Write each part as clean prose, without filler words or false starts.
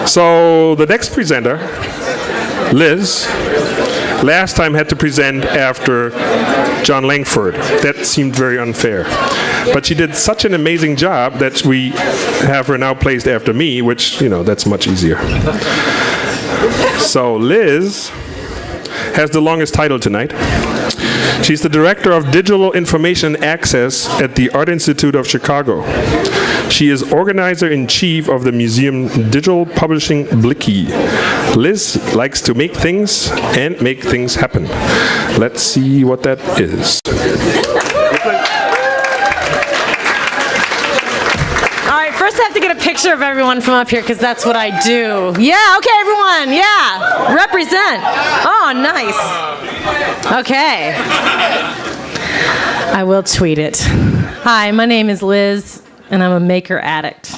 So the next presenter, Liz, last time had to present after John Langford. That seemed very unfair. But she did such an amazing job that we have her now placed after me, which, that's much easier. So Liz has the longest title tonight. She's the Director of Digital Information Access at the Art Institute of Chicago. She is Organizer-in-Chief of the museum Digital Publishing Blicky. Liz likes to make things and make things happen. Let's see what that is. All right, first I have to get a picture of everyone from up here because that's what I do. Yeah, okay, everyone, yeah. Represent. Oh, nice. Okay. I will tweet it. Hi, my name is Liz, and I'm a maker addict.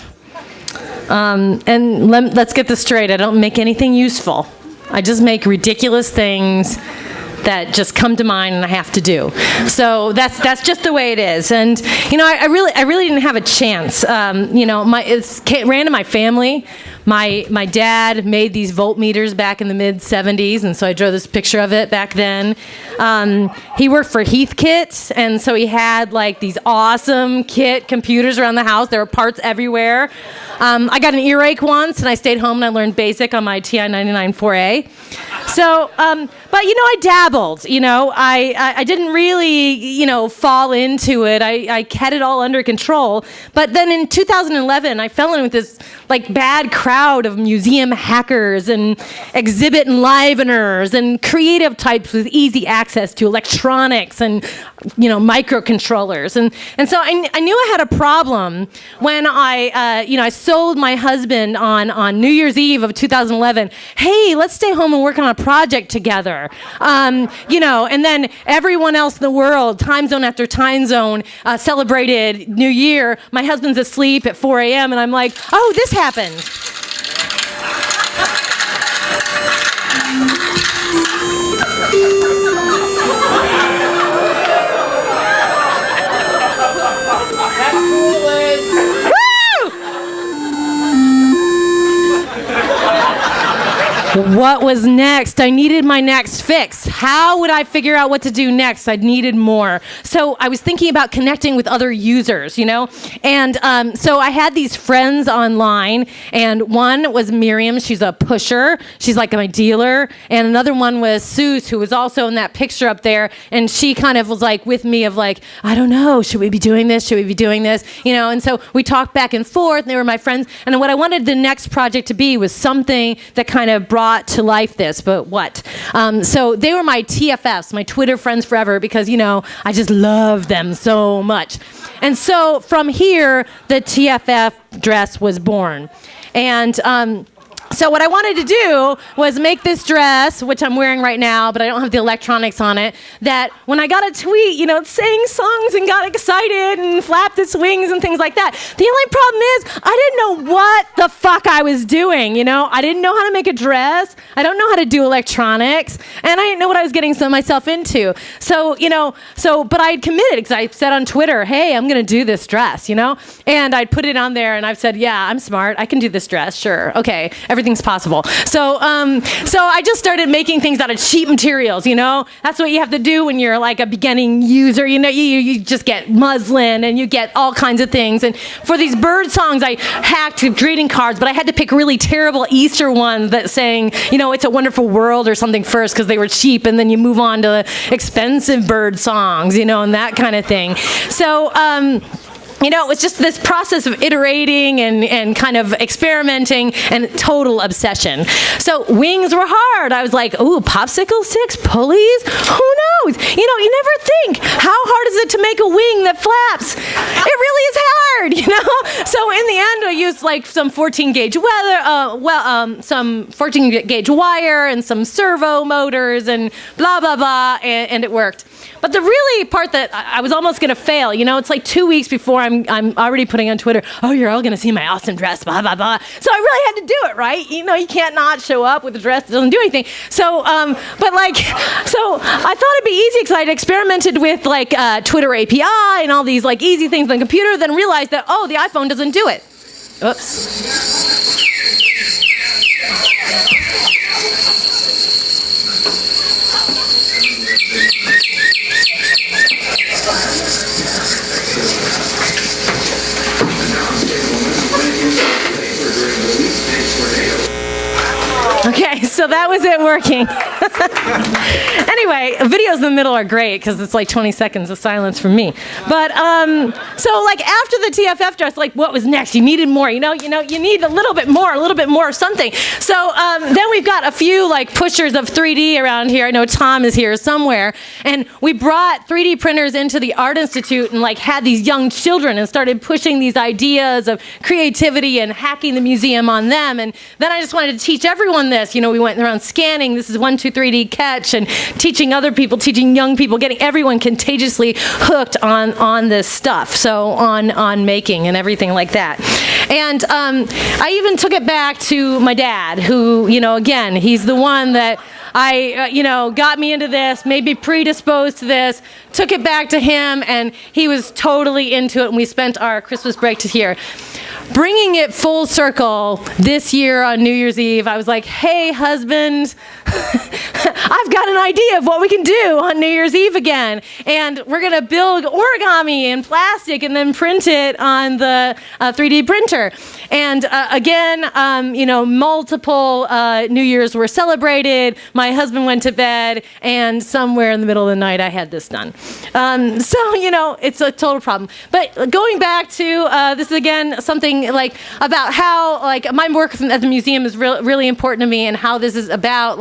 And let's get this straight. I don't make anything useful. I just make ridiculous things that just come to mind and I have to do. So that's just the way it is. And I really didn't have a chance. It ran in my family. My dad made these voltmeters back in the mid-'70s, and so I drew this picture of it back then. He worked for Heathkit, and so he had like these awesome kit computers around the house. There were parts everywhere. I got an earache once, and I stayed home and I learned BASIC on my TI-99 4A. So, but I dabbled. I didn't really, fall into it. I had it all under control. But then in 2011, I fell in with this bad crowd of museum hackers and exhibit enliveners and creative types with easy access to electronics and microcontrollers. And so I knew I had a problem when I sold my husband on New Year's Eve of 2011. Hey, let's stay home and work on a project together. And then everyone else in the world, time zone after time zone, celebrated New Year. My husband's asleep at 4 a.m. and I'm like, oh, this happened. What was next? I needed my next fix. How would I figure out what to do next? I needed more. So I was thinking about connecting with other users, And so I had these friends online, and one was Miriam. She's a pusher. She's like my dealer. And another one was Seuss, who was also in that picture up there. And she kind of was like with me of like, I don't know, should we be doing this? Should we be doing this? And so we talked back and forth, and they were my friends. And what I wanted the next project to be was something that kind of brought to life this, but what? So they were my TFFs, my Twitter friends forever, because, I just love them so much. And so from here, the TFF dress was born. And so what I wanted to do was make this dress, which I'm wearing right now, but I don't have the electronics on it, that when I got a tweet, it sang songs and got excited and flapped its wings and things like that. The only problem is I didn't know what the fuck I was doing, I didn't know how to make a dress. I don't know how to do electronics, and I didn't know what I was getting myself into. So, but I'd committed because I said on Twitter, hey, I'm going to do this dress, and I'd put it on there and I've said, yeah, I'm smart. I can do this dress. Sure. Okay. Everything's possible. So I just started making things out of cheap materials, That's what you have to do when you're like a beginning user, you just get muslin and you get all kinds of things. And for these bird songs, I hacked greeting cards, but I had to pick really terrible Easter ones that sang, It's a Wonderful World or something first because they were cheap, and then you move on to expensive bird songs, and that kind of thing. So, it was just this process of iterating and kind of experimenting and total obsession. So wings were hard. I was like, ooh, popsicle sticks, pulleys? Who knows? You never think, how hard is it to make a wing that flaps? It really is hard, So in the end, I used like some 14-gauge some 14-gauge wire and some servo motors and blah, blah, blah, and it worked. But the really part that I was almost going to fail, it's like 2 weeks before I'm already putting on Twitter, oh, you're all going to see my awesome dress, blah, blah, blah. So I really had to do it, right? You can't not show up with a dress that doesn't do anything. So, so I thought it'd be easy because I'd experimented with Twitter API and all these easy things on the computer, then realized that, oh, the iPhone doesn't do it. Oops. Okay, so that was it working. Anyway, videos in the middle are great because it's like 20 seconds of silence from me. But so like after the TFF dress, like what was next? You needed more. You need a little bit more of something. So then we've got a few like pushers of 3D around here. I know Tom is here somewhere, and we brought 3D printers into the Art Institute and like had these young children and started pushing these ideas of creativity and hacking the museum on them. And then I just wanted to teach everyone this. We went around scanning, this is 1, 2, 3D catch, and teaching other people, teaching young people, getting everyone contagiously hooked on this stuff, so on making and everything like that. And I even took it back to my dad, who, again, he's the one that got me into this, made me predisposed to this, took it back to him, and he was totally into it, and we spent our Christmas break to here. Bringing it full circle this year on New Year's Eve, I was like, hey, husband, I've got an idea of what we can do on New Year's Eve again. And we're going to build origami in plastic and then print it on the 3D printer. And again, multiple New Year's were celebrated. My husband went to bed, and somewhere in the middle of the night, I had this done. It's a total problem. But going back to this is, again, something like about how like my work at the museum is really important to me, and how this is about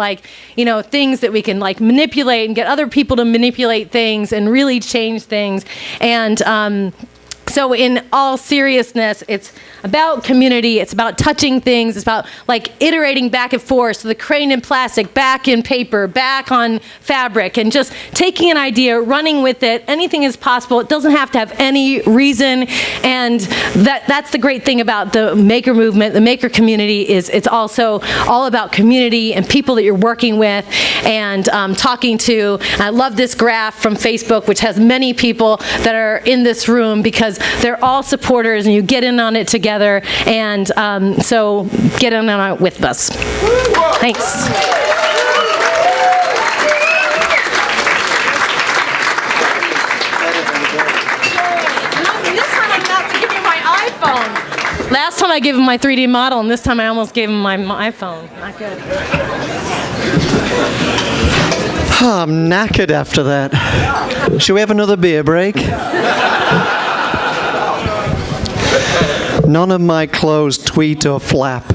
things that we can like manipulate and get other people to manipulate things and really change things. And so in all seriousness, it's about community, it's about touching things, it's about like iterating back and forth, so the crane in plastic, back in paper, back on fabric, and just taking an idea, running with it. Anything is possible. It doesn't have to have any reason, and that's the great thing about the maker movement, the maker community, is it's also all about community and people that you're working with and talking to. I love this graph from Facebook, which has many people that are in this room, because they're all supporters, and you get in on it together. And so get in on it with us. Thanks. This time I'm about to give you my iPhone. Last time I gave him my 3D model, and this time I almost gave him my iPhone. Not good. Oh, I'm knackered after that. Should we have another beer break? None of my clothes tweet or flap.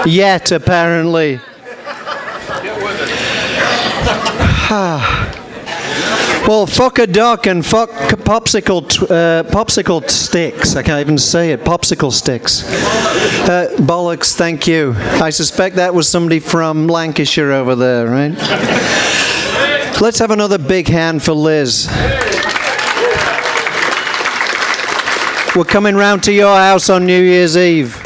Yet, apparently. Well, fuck a duck and fuck popsicle sticks. I can't even say it. Popsicle sticks. Bollocks, thank you. I suspect that was somebody from Lancashire over there, right? Let's have another big hand for Liz. We're coming round to your house on New Year's Eve.